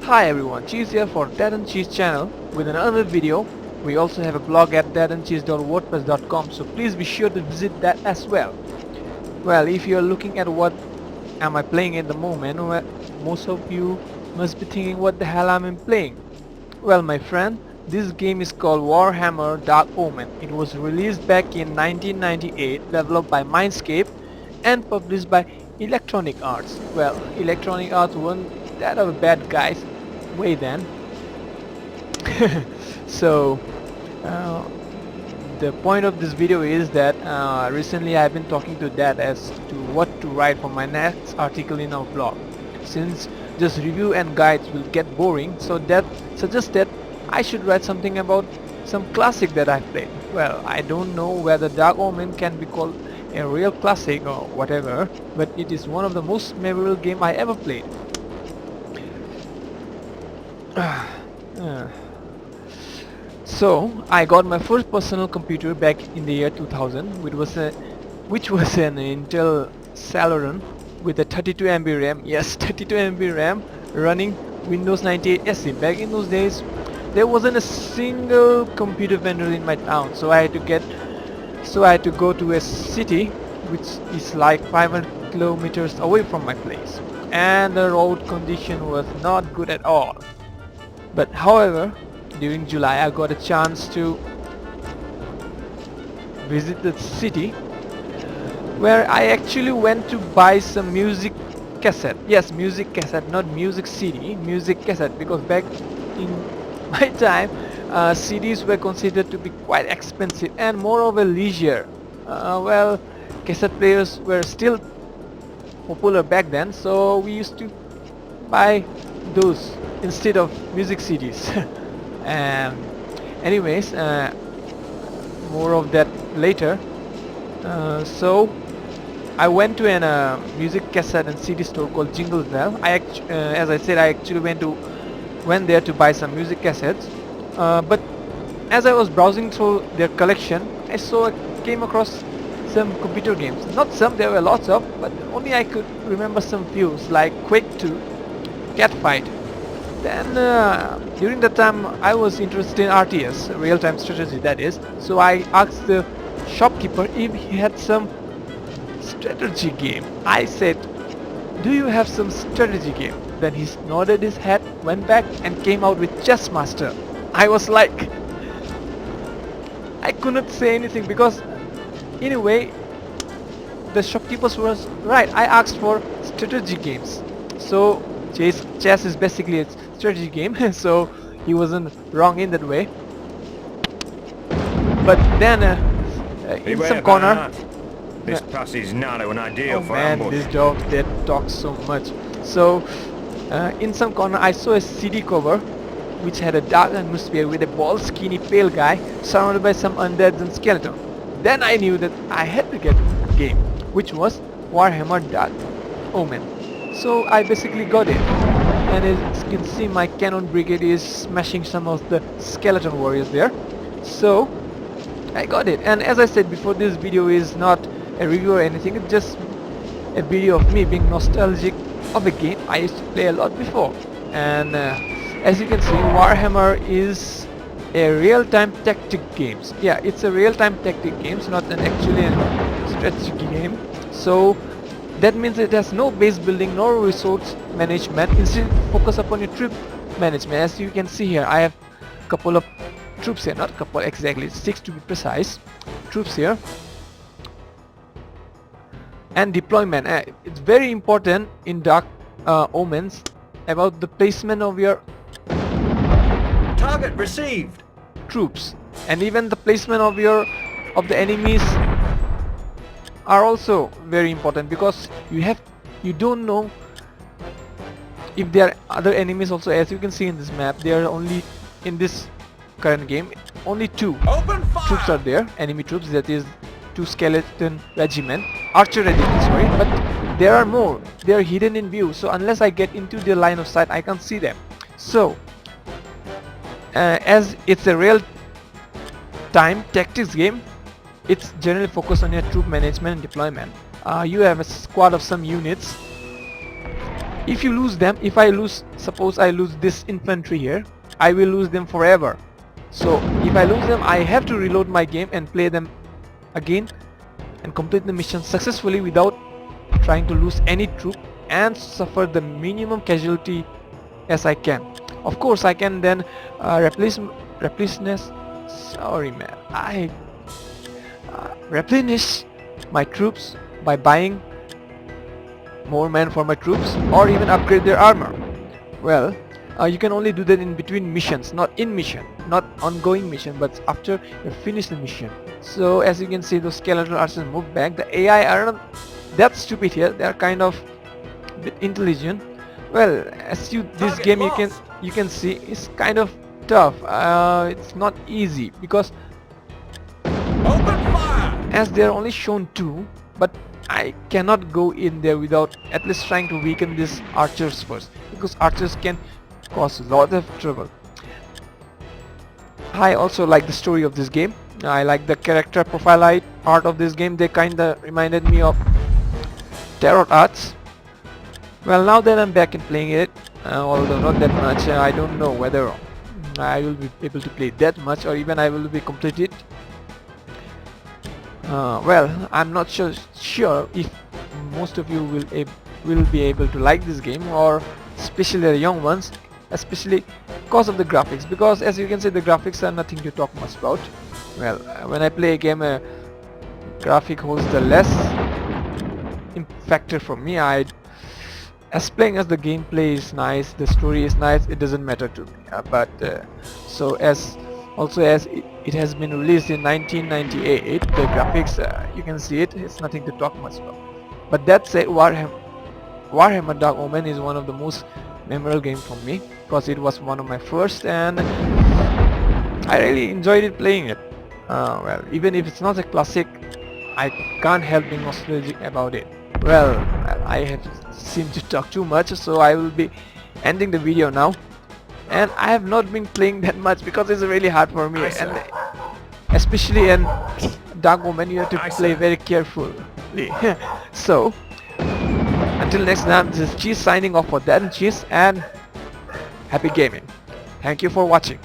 Hi everyone, Cheese here for Dad and Cheese channel with another video. We also have a blog at dadandcheese.wordpress.com, so please be sure to visit that as well. Well, if you're looking at what am I playing at the moment, well, most of you must be thinking what the hell am I playing. Well my friend, this game is called Warhammer Dark Omen. It was released back in 1998, developed by Mindscape and published by Electronic Arts. Well, Electronic Arts weren't that of bad guys way then. So the point of this video is that recently I've been talking to Dad as to what to write for my next article in our blog. Since just review and guides will get boring, so Dad suggested I should write something about some classic that I've played. Well, I don't know whether Dark Omen can be called a real classic or whatever, but it is one of the most memorable game I ever played. So I got my first personal computer back in the year 2000, which was an Intel Celeron with a 32 MB RAM. Yes, 32 MB RAM running Windows 98 SE. Back in those days, there wasn't a single computer vendor in my town, so I had to go to a city which is like 500 kilometers away from my place, and the road condition was not good at all. But however, during July I got a chance to visit the city, where I actually went to buy some music cassette. Yes, music cassette, not music CD, music cassette, because back in my time CDs were considered to be quite expensive and more of a leisure. Well, cassette players were still popular back then, so we used to buy those instead of music CDs. Anyways, more of that later. So I went to a music cassette and CD store called Jingle Bell. As I said, I actually went there to buy some music cassettes. But as I was browsing through their collection, came across some computer games. Not some, there were lots of, but only I could remember some few, like Quake 2, Catfight. Then during that time I was interested in RTS, real-time strategy that is, so I asked the shopkeeper if he had some strategy game. I said, "Do you have some strategy game?" Then he nodded his head, went back and came out with Chess Master. I was like, I couldn't say anything because in a way the shopkeepers was right. I asked for strategy games, so chess is basically a strategy game. So he wasn't wrong in that way. But then in some corner, this passage is narrow and ideal for man, ambush. this dog that talks so much. So in some corner I saw a CD cover which had a dark atmosphere with a bald skinny pale guy surrounded by some undeads and skeletons. Then I knew that I had to get the game, which was Warhammer Dark Omen. So I basically got it, and as you can see my cannon brigade is smashing some of the skeleton warriors there. So I got it, and as I said before, this video is not a review or anything, it's just a video of me being nostalgic of a game I used to play a lot before. And as you can see, Warhammer is a real-time tactic games. Yeah, it's a real-time tactic games, not actually a strategy game. So that means it has no base building nor resource management. Instead, focus upon your troop management. As you can see here, I have a couple of troops here, not a couple exactly, 6 to be precise, troops here. And deployment, it's very important in Dark Omens about the placement of your Target received. troops, and even the placement of the enemies are also very important, because you don't know if there are other enemies also. As you can see in this map, there are only in this current game only 2 troops are there, enemy troops, that is 2 skeleton regiment, archer regiment, sorry, but there are more. They are hidden in view, so unless I get into the line of sight I can't see them. So as it's a real time tactics game, it's generally focused on your troop management and deployment. You have a squad of some units if you lose them, if I lose, suppose I lose this infantry here, I will lose them forever. So if I lose them, I have to reload my game and play them again and complete the mission successfully without trying to lose any troop and suffer the minimum casualty as I can. Of course I can then replenish my troops by buying more men for my troops or even upgrade their armor. Well, you can only do that in between missions, not in mission, not ongoing mission, but after you finish the mission. So as you can see, those skeletal archers move back. The AI are not that stupid here, they are kind of bit intelligent. Well, as this game you can see it's kind of tough. It's not easy because Open fire! as they are only shown 2, but I cannot go in there without at least trying to weaken these archers first, because archers can cause a lot of trouble. I also like the story of this game. I like the character profile part of this game. They kinda reminded me of Tarot Arts. Well, now that I'm back and playing it, although not that much, I don't know whether I will be able to play that much or even I will be completed. Well, I'm not sure if most of you will be able to like this game, or especially the young ones, especially because of the graphics, because as you can see the graphics are nothing to talk much about. Well, when I play a game, graphic holds the less factor for me. As playing as the gameplay is nice, the story is nice, it doesn't matter to me. But so as it has been released in 1998, the graphics, you can see it's nothing to talk much about. But that said, Warhammer Dark Omen is one of the most memorable games for me, because it was one of my first and I really enjoyed it playing it. Well, even if it's not a classic, I can't help being nostalgic about it. Well, I have seemed to talk too much, so I will be ending the video now. And I have not been playing that much because it's really hard for me, and especially in Dark Omen you have to play very carefully. So until next time, this is Cheese signing off for that and Cheese, and happy gaming. Thank you for watching.